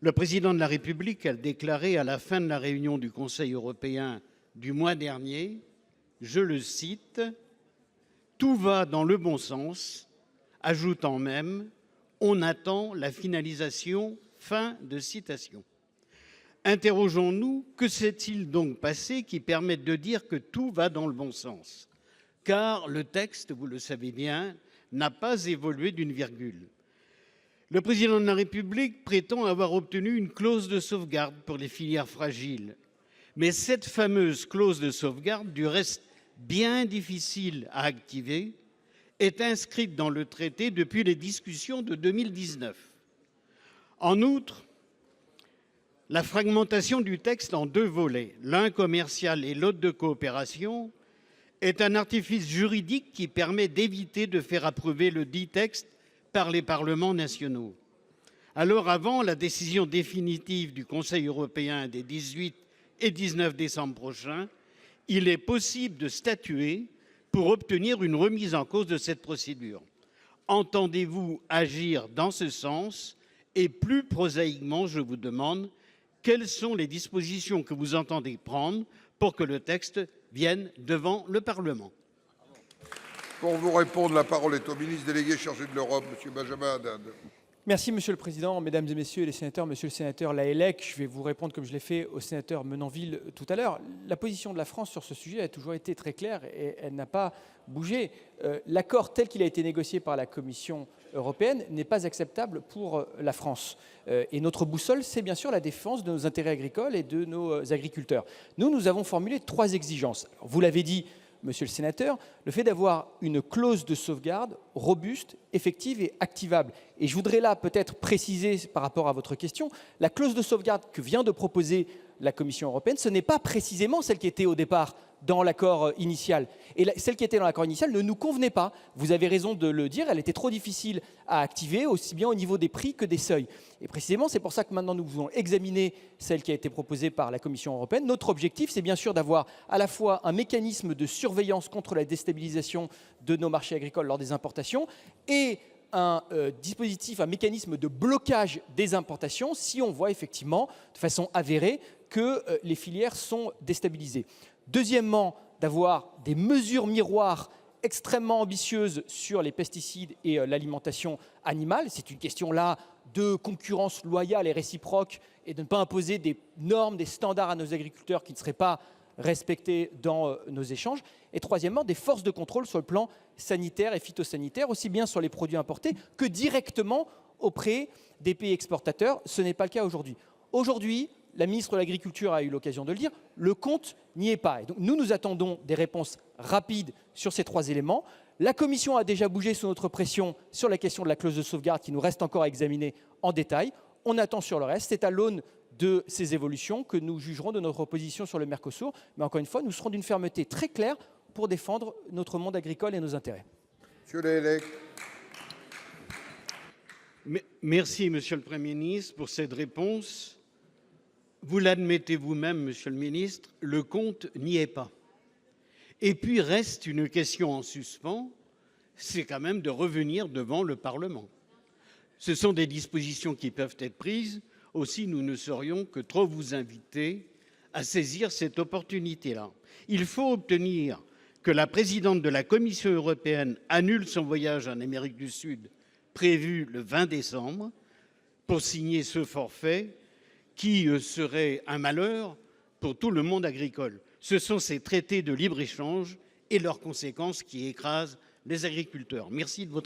Le président de la République a déclaré à la fin de la réunion du Conseil européen du mois dernier, je le cite, « Tout va dans le bon sens », ajoutant même « On attend la finalisation ». Fin de citation. Interrogeons-nous, que s'est-il donc passé qui permette de dire que tout va dans le bon sens? Car le texte, vous le savez bien, n'a pas évolué d'une virgule. Le président de la République prétend avoir obtenu une clause de sauvegarde pour les filières fragiles. Mais cette fameuse clause de sauvegarde, du reste bien difficile à activer, est inscrite dans le traité depuis les discussions de 2019. En outre, la fragmentation du texte en deux volets, l'un commercial et l'autre de coopération, est un artifice juridique qui permet d'éviter de faire approuver le dit texte par les parlements nationaux. Alors, avant la décision définitive du Conseil européen des 18 et 19 décembre prochains, il est possible de statuer pour obtenir une remise en cause de cette procédure. Entendez-vous agir dans ce sens? Et plus prosaïquement, je vous demande, quelles sont les dispositions que vous entendez prendre pour que le texte vienne devant le Parlement? Pour vous répondre, la parole est au ministre délégué chargé de l'Europe, M. Benjamin Haddad. Merci, Monsieur le Président, Mesdames et Messieurs les sénateurs, Monsieur le sénateur Lahellec. Je vais vous répondre comme je l'ai fait au sénateur Menonville tout à l'heure. La position de la France sur ce sujet a toujours été très claire et elle n'a pas bougé. L'accord tel qu'il a été négocié par la Commission européenne n'est pas acceptable pour la France. Et notre boussole, c'est bien sûr la défense de nos intérêts agricoles et de nos agriculteurs. Nous avons formulé 3 exigences. Alors, vous l'avez dit, Monsieur le sénateur, le fait d'avoir une clause de sauvegarde robuste, effective et activable. Et je voudrais là peut-être préciser par rapport à votre question, la clause de sauvegarde que vient de proposer la Commission européenne, ce n'est pas précisément celle qui était au départ dans l'accord initial. Et celle qui était dans l'accord initial ne nous convenait pas. Vous avez raison de le dire, elle était trop difficile à activer, aussi bien au niveau des prix que des seuils. Et précisément, c'est pour ça que maintenant nous voulons examiner celle qui a été proposée par la Commission européenne. Notre objectif, c'est bien sûr d'avoir à la fois un mécanisme de surveillance contre la déstabilisation de nos marchés agricoles lors des importations et un dispositif, un mécanisme de blocage des importations si on voit effectivement de façon avérée que les filières sont déstabilisées. Deuxièmement, d'avoir des mesures miroirs extrêmement ambitieuses sur les pesticides et l'alimentation animale. C'est une question là de concurrence loyale et réciproque et de ne pas imposer des normes, des standards à nos agriculteurs qui ne seraient pas respectés dans nos échanges. Et troisièmement, des forces de contrôle sur le plan sanitaire et phytosanitaire, aussi bien sur les produits importés que directement auprès des pays exportateurs. Ce n'est pas le cas aujourd'hui. Aujourd'hui, la ministre de l'Agriculture a eu l'occasion de le dire, le compte n'y est pas. Et donc, nous attendons des réponses rapides sur ces 3 éléments. La Commission a déjà bougé sous notre pression sur la question de la clause de sauvegarde qui nous reste encore à examiner en détail. On attend sur le reste. C'est à l'aune de ces évolutions que nous jugerons de notre position sur le Mercosur. Mais encore une fois, nous serons d'une fermeté très claire pour défendre notre monde agricole et nos intérêts. Monsieur Lahellec. Merci, Monsieur le Premier ministre, pour cette réponse. Vous l'admettez vous-même, Monsieur le ministre, le compte n'y est pas. Et puis reste une question en suspens, c'est quand même de revenir devant le Parlement. Ce sont des dispositions qui peuvent être prises. Aussi, nous ne saurions que trop vous inviter à saisir cette opportunité-là. Il faut obtenir que la présidente de la Commission européenne annule son voyage en Amérique du Sud prévu le 20 décembre pour signer ce forfait qui serait un malheur pour tout le monde agricole. Ce sont ces traités de libre-échange et leurs conséquences qui écrasent les agriculteurs. Merci de votre